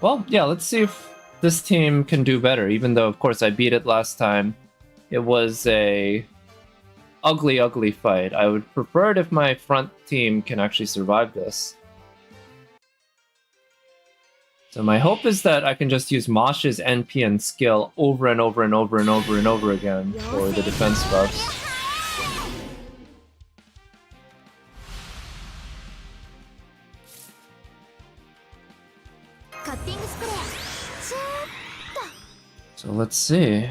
Well, yeah, let's see if this team can do better, even though, of course, I beat it last time. It was a ugly, ugly fight. I would prefer it if my front team can actually survive this. So my hope is that I can just use Mosh's NP and skill over and over and over and over and over again for the defense buffs. So let's see.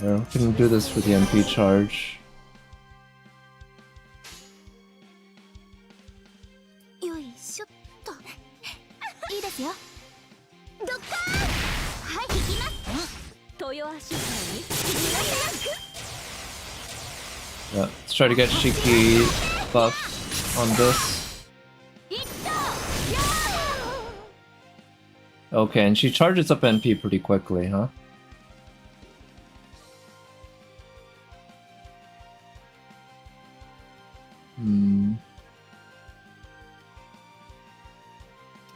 Yeah, we can do this for the MP charge. Yeah, let's try to get Shiki buff on this. Okay, and she charges up NP pretty quickly, huh?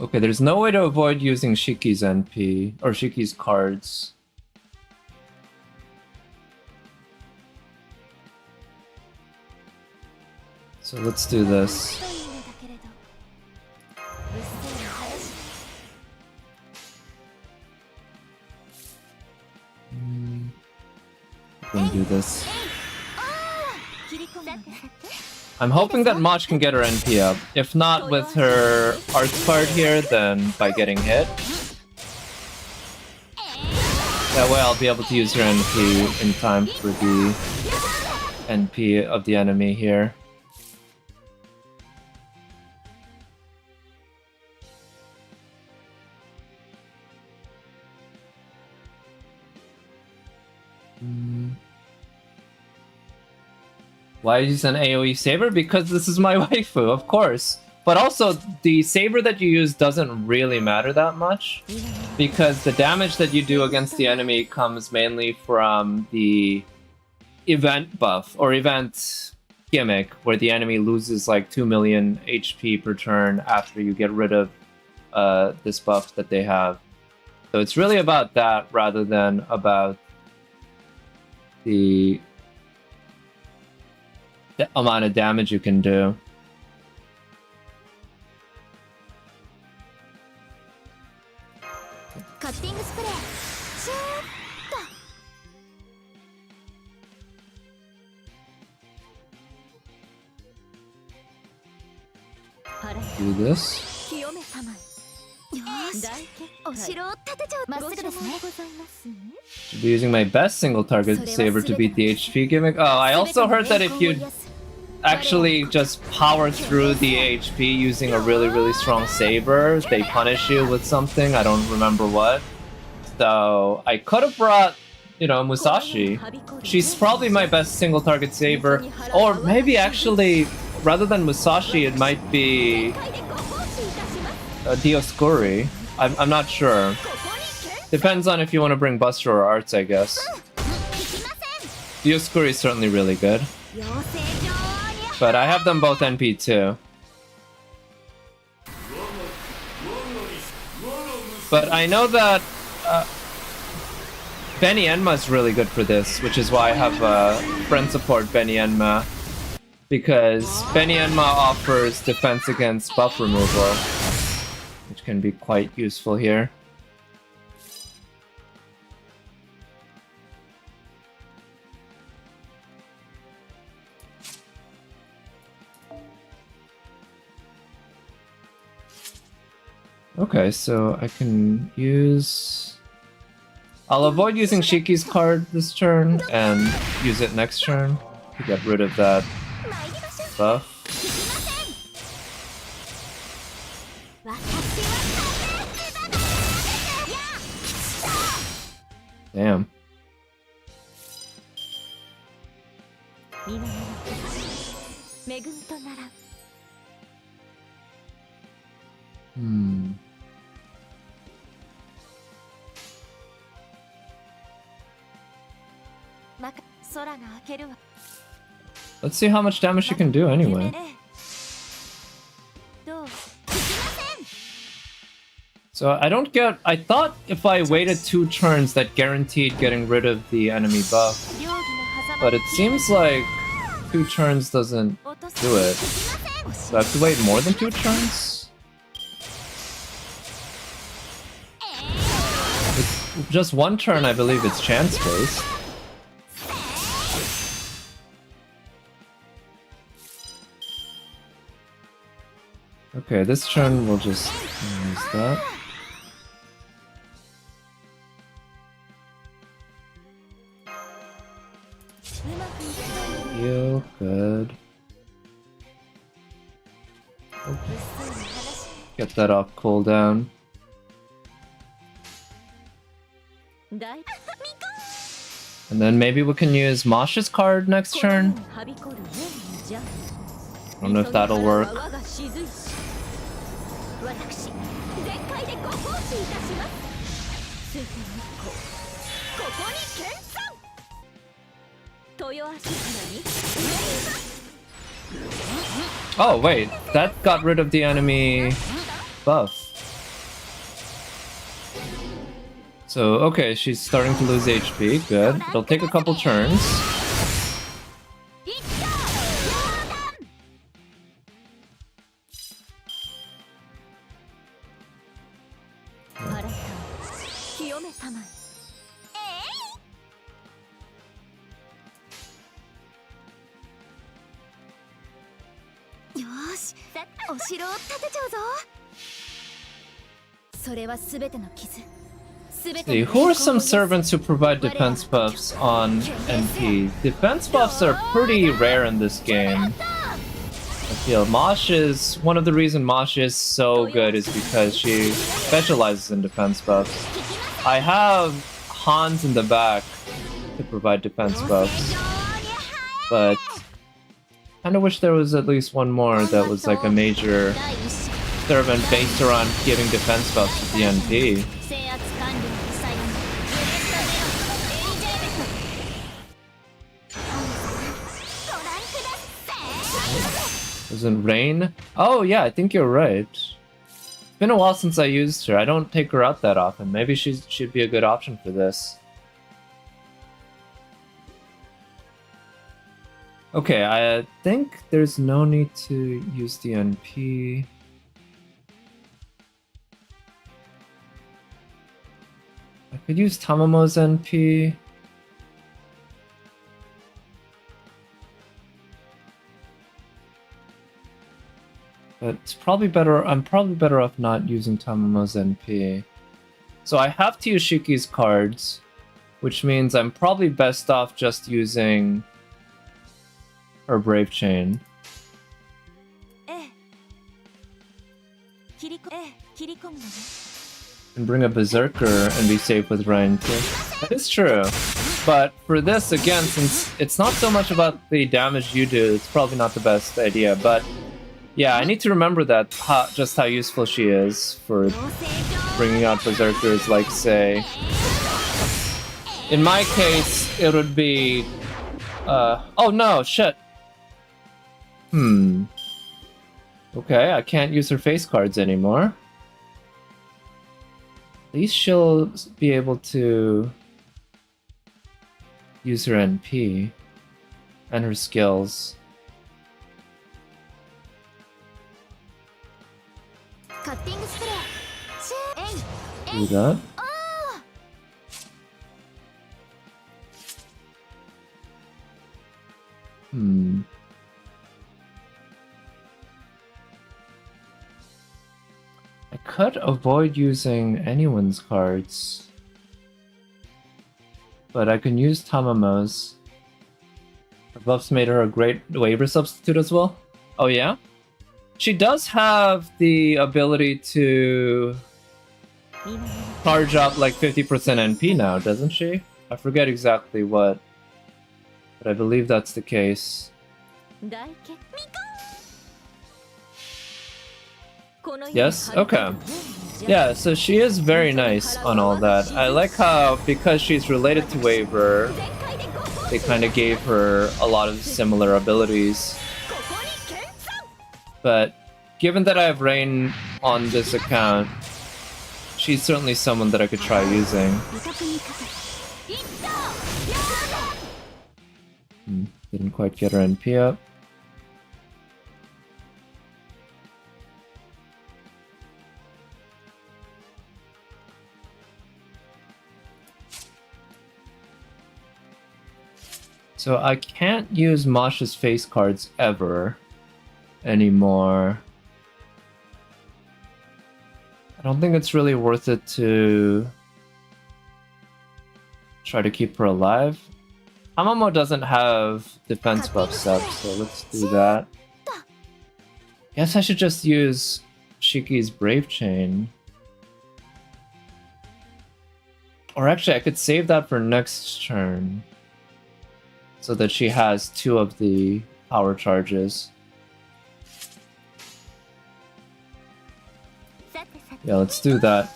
Okay, there's no way to avoid using Shiki's NP, or Shiki's cards. So let's do this. We're gonna do this. I'm hoping that Mach can get her NP up. If not with her arts card here, then by getting hit. That way I'll be able to use her NP in time for the NP of the enemy here. Why use an AoE Saber? Because this is my waifu, of course. But also, the Saber that you use doesn't really matter that much, because the damage that you do against the enemy comes mainly from the event buff, or event gimmick, where the enemy loses like 2 million HP per turn after you get rid of this buff that they have. So it's really about that rather than about the amount of damage you can do. Do this. Should be using my best single target Saber to beat the HP gimmick. Oh, I also heard that if you actually just power through the HP using a really strong Saber, they punish you with something. I don't remember what. So I could have brought, you know, Musashi. She's probably my best single target Saber. Or maybe actually, rather than Musashi, it might be Dioscuri. I'm not sure. Depends on if you want to bring Buster or Arts, I guess. Dioscuri is certainly really good. But I have them both NP too. But I know that Benny Enma is really good for this, which is why I have friend support Benny Enma. Because Benny Enma offers defense against buff removal, which can be quite useful here. Okay, so I can use... I'll avoid using Shiki's card this turn and use it next turn to get rid of that buff. Damn. Let's see how much damage she can do anyway. So I don't get... I thought if I waited 2 turns that guaranteed getting rid of the enemy buff. But it seems like 2 turns doesn't do it. So I have to wait more than 2 turns? With just 1 turn, I believe it's chance-based. Okay, this turn we'll just use that. Heal, good. Okay. Get that off cooldown. And then maybe we can use Mosh's card next turn. I don't know if that'll work. Oh wait, that got rid of the enemy buff. So okay, she's starting to lose HP, good. It'll take a couple turns. See, who are some servants who provide defense buffs on NP? Defense buffs are pretty rare in this game. I feel Mosh is... One of the reasons Mosh is so good is because she specializes in defense buffs. I have Hans in the back to provide defense buffs. But I kinda wish there was at least one more that was like a major servant based around giving defense buffs with the NP. Doesn't Rain? Oh yeah, I think you're right. It's been a while since I used her. I don't take her out that often. Maybe she'd be a good option for this. Okay, I think there's no need to use the NP. I could use Tamamo's NP. But it's probably better. I'm probably better off not using Tamamo's NP. So I have to use Shiki's cards, which means I'm probably best off just using her Brave Chain. And bring a Berserker and be safe with Ryan too. That is true. But for this, again, since it's not so much about the damage you do, it's probably not the best idea. But yeah, I need to remember that, just how useful she is for bringing out Berserkers, like, say... In my case, it would be... oh no, shit! Okay, I can't use her face cards anymore. At least she'll be able to use her NP and her skills. Do that. I could avoid using anyone's cards, but I can use Tamamo's. Her buffs made her a great waiver substitute as well. Oh yeah? She does have the ability to charge up like 50% NP now, doesn't she? I forget exactly what, but I believe that's the case. Yes? Okay. Yeah, so she is very nice on all that. I like how, because she's related to Waver, they kind of gave her a lot of similar abilities. But given that I have Rain on this account, she's certainly someone that I could try using. Didn't quite get her NP up. So I can't use Masha's face cards ever anymore. I don't think it's really worth it to try to keep her alive. Hamamo doesn't have defense buffs up, so let's do that. Guess I should just use Shiki's Brave Chain. Or actually, I could save that for next turn, so that she has 2 of the power charges. Yeah, let's do that.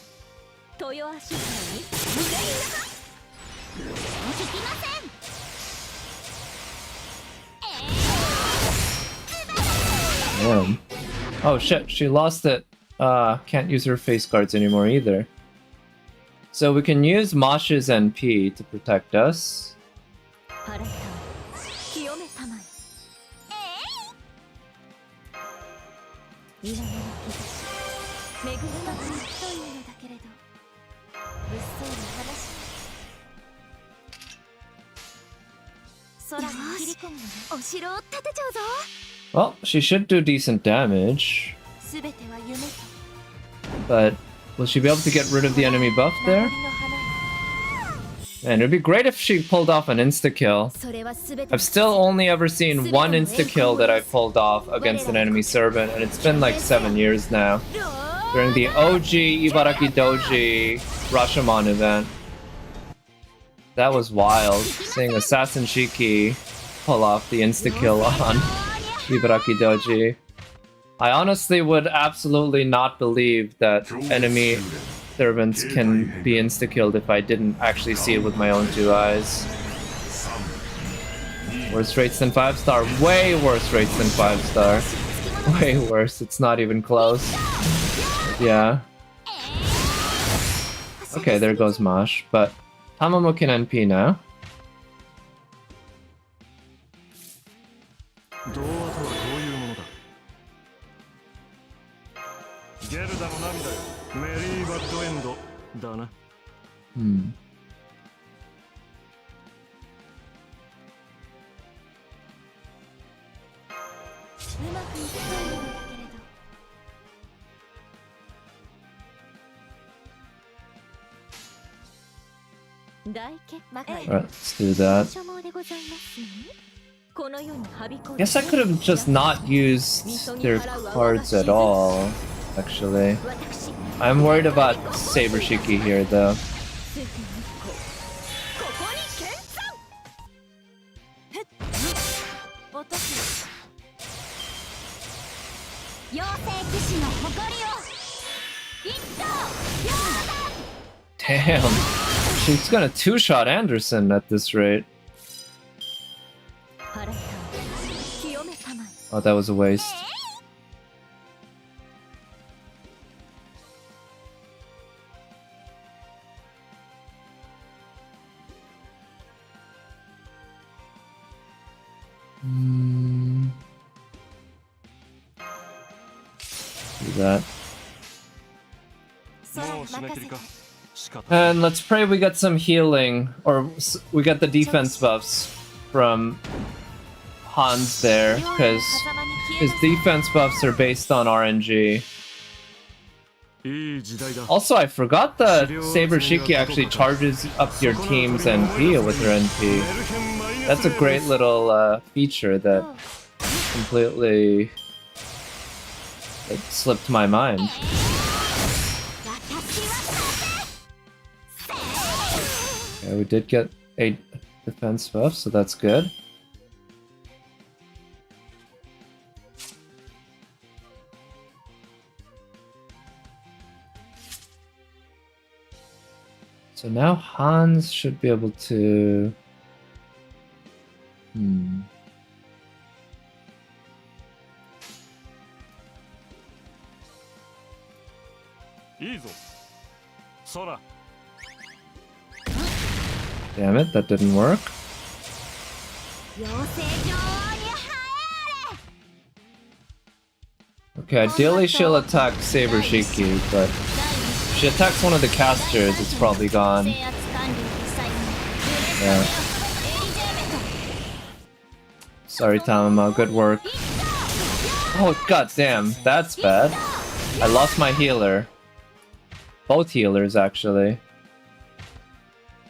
Damn. Oh shit, she lost it. Can't use her face cards anymore either. So we can use Masha's NP to protect us. Well, she should do decent damage. But will she be able to get rid of the enemy buff there? And it'd be great if she pulled off an insta-kill. I've still only ever seen one insta-kill that I pulled off against an enemy servant, and it's been like 7 years now. During the OG Ibaraki Doji Rashomon event. That was wild, seeing Assassin Shiki pull off the insta-kill on Ibaraki Doji. I honestly would absolutely not believe that enemy servants can be insta-killed if I didn't actually see it with my own 2 eyes. Worse rates than 5-star. Way worse rates than 5-star. Way worse. It's not even close. Yeah. Okay, there goes Mash. But Hamamo can NP now. Alright, let's do that. Guess I could have just not used their cards at all, actually. I'm worried about Saber Shiki here, though. Damn, she's gonna 2-shot Anderson at this rate. Oh, that was a waste. Do that. And let's pray we get some healing, or we get the defense buffs from Hans there, because his defense buffs are based on RNG. Also, I forgot that Saber Shiki actually charges up your team's NP with her NP. That's a great little feature that completely slipped my mind. Okay, we did get a defense buff, so that's good. So now Hans should be able to Hmm. Damn it, that didn't work. Okay, ideally she'll attack Saber Shiki, but if she attacks one of the casters, it's probably gone. Yeah. Sorry, Tamama, good work. Oh, goddamn, that's bad. I lost my healer. Both healers, actually.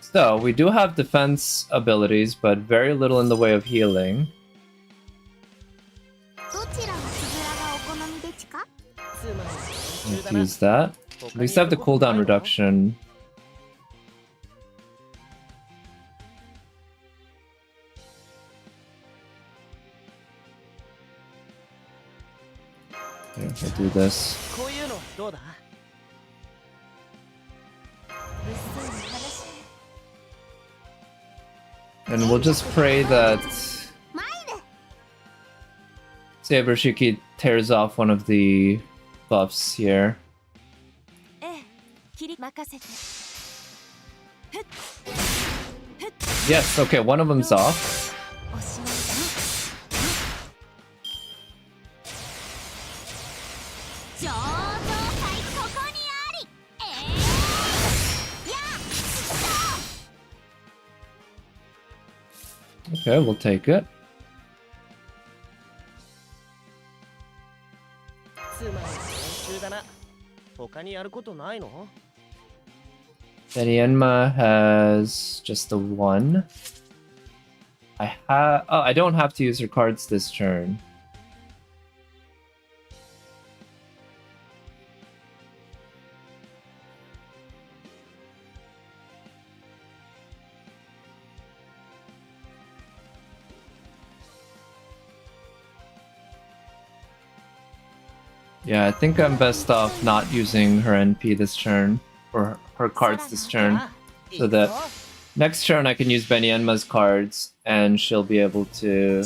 So, we do have defense abilities, but very little in the way of healing. Let's use that. At least I have the cooldown reduction. Here, I'll do this. And we'll just pray that Saber Shiki tears off one of the buffs here. Yes, okay, one of them's off. Okay, we'll take it. Benienma has just the one. I don't have to use her cards this turn. Yeah, I think I'm best off not using her NP this turn, or her cards this turn, so that next turn I can use Benienma's cards, and she'll be able to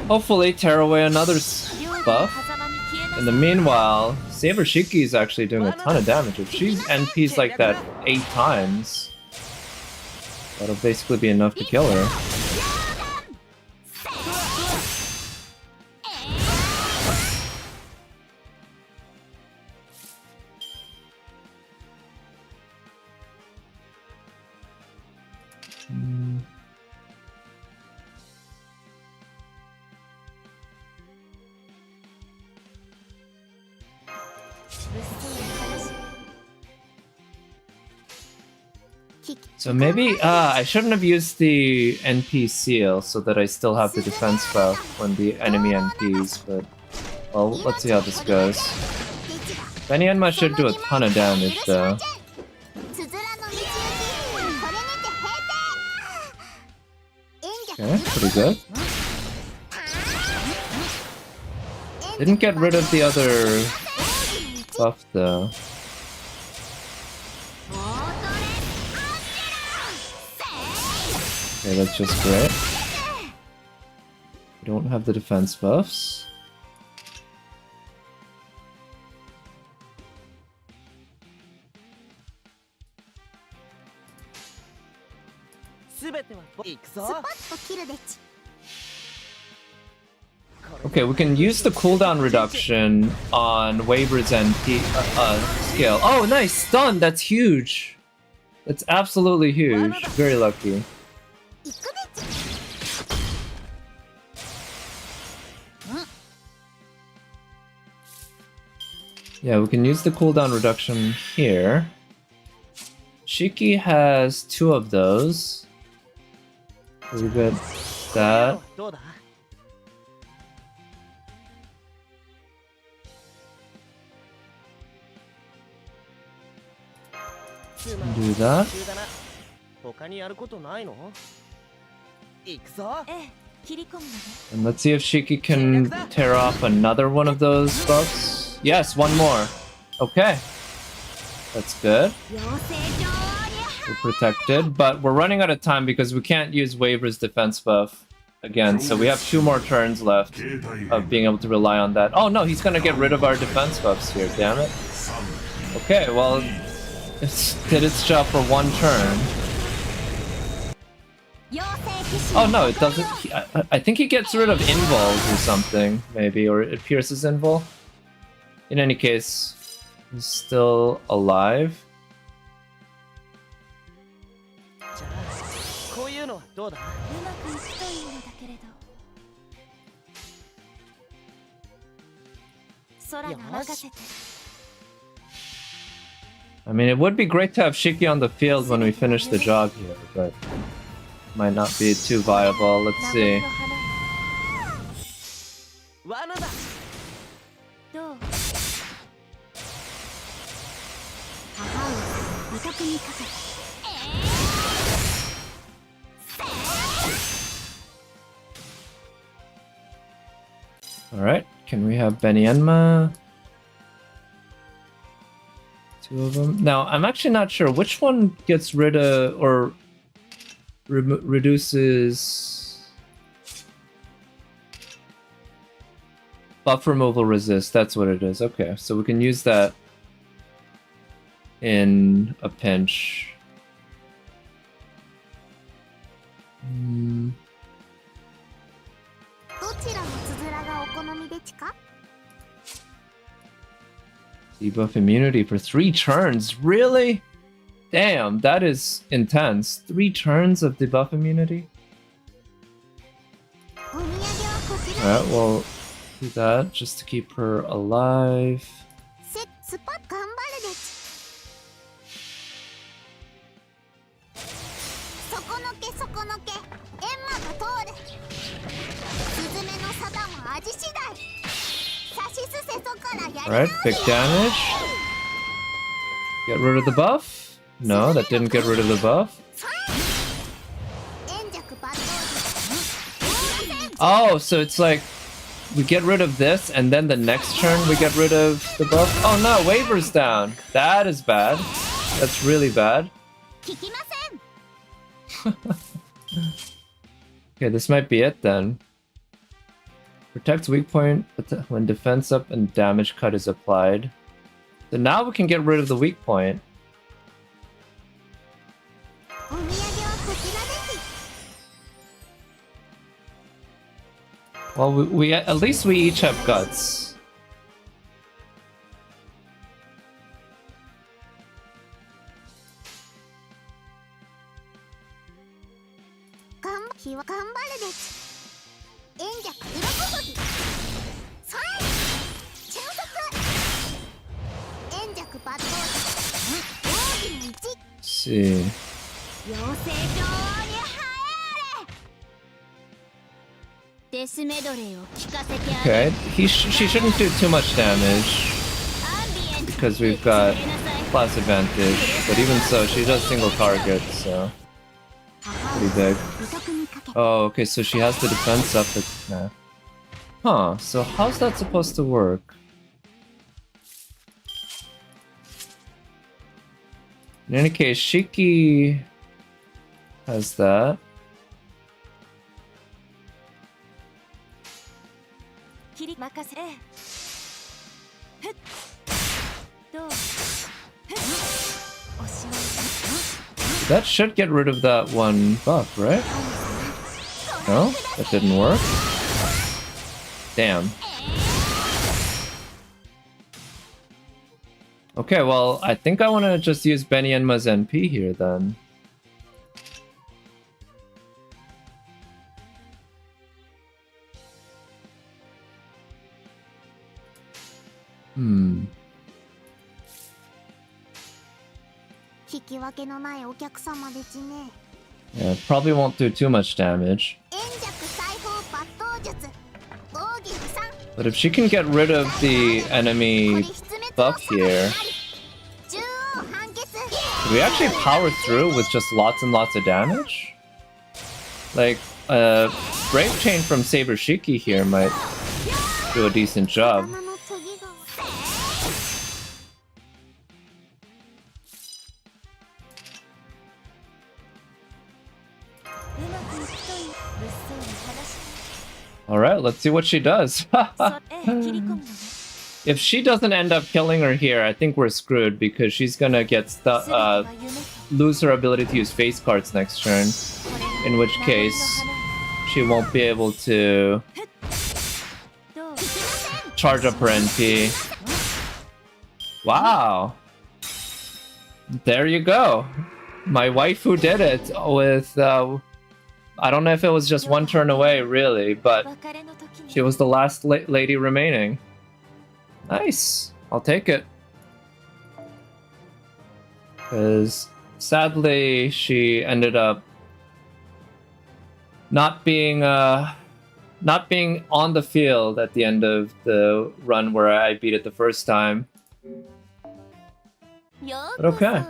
hopefully tear away another buff. In the meanwhile, Saber Shiki is actually doing a ton of damage. If she NPs like that 8 times, that'll basically be enough to kill her. So maybe, I shouldn't have used the NP seal so that I still have the defense buff when the enemy NPs, but, well, let's see how this goes. Benienma should do a ton of damage though. Okay, pretty good. Didn't get rid of the other buff though. Okay, that's just great. We don't have the defense buffs. Okay, we can use the cooldown reduction on Waver's NP skill. Oh, nice! Stun! That's huge! That's absolutely huge. Very lucky. Yeah, we can use the cooldown reduction here. Shiki has 2 of those. We get that. Do that. And let's see if Shiki can tear off another one of those buffs. Yes, one more. Okay. That's good. We're protected, but we're running out of time because we can't use Waver's defense buff again, so we have 2 more turns left of being able to rely on that. Oh no, he's gonna get rid of our defense buffs here, damn it. Okay, well, it did its job for 1 turn. Oh no, it doesn't. I think he gets rid of invuls or something, maybe, or it pierces invul. In any case, he's still alive. I mean, it would be great to have Shiki on the field when we finish the job here, but might not be too viable. Let's see. Alright, can we have Benienma? 2 of them. Now, I'm actually not sure which one gets rid of or reduces buff removal resist. That's what it is. Okay, so we can use that in a pinch. Debuff immunity for 3 turns? Really? Damn, that is intense. 3 turns of debuff immunity? Alright, we'll do that just to keep her alive. Alright, big damage. Get rid of the buff? No, that didn't get rid of the buff. Oh, so it's like we get rid of this and then the next turn we get rid of the buff? Oh no, Waver's down. That is bad. That's really bad. Okay, this might be it then. Protects weak point when defense up and damage cut is applied. So now we can get rid of the weak point. Well, we at least we each have guts. Let's see. Okay, she shouldn't do too much damage because we've got class advantage, but even so, she does single target, so pretty big. Oh, okay, so she has the defense up at... Nah. Huh, so how's that supposed to work? In any case, Shiki has that. That should get rid of that one buff, right? No? That didn't work? Damn. Okay, well, I think I want to just use Benienma's NP here then. Yeah, it probably won't do too much damage. But if she can get rid of the enemy buff here... Can we actually power through with just lots and lots of damage? Like, Brave Chain from Saber Shiki here might do a decent job. Alright, let's see what she does. If she doesn't end up killing her here, I think we're screwed because she's gonna get lose her ability to use face cards next turn. In which case, she won't be able to charge up her NP. Wow. There you go. My waifu did it with, I don't know if it was just one turn away, really, but she was the last lady remaining. Nice. I'll take it. Because sadly, she ended up not being on the field at the end of the run where I beat it the first time. But okay.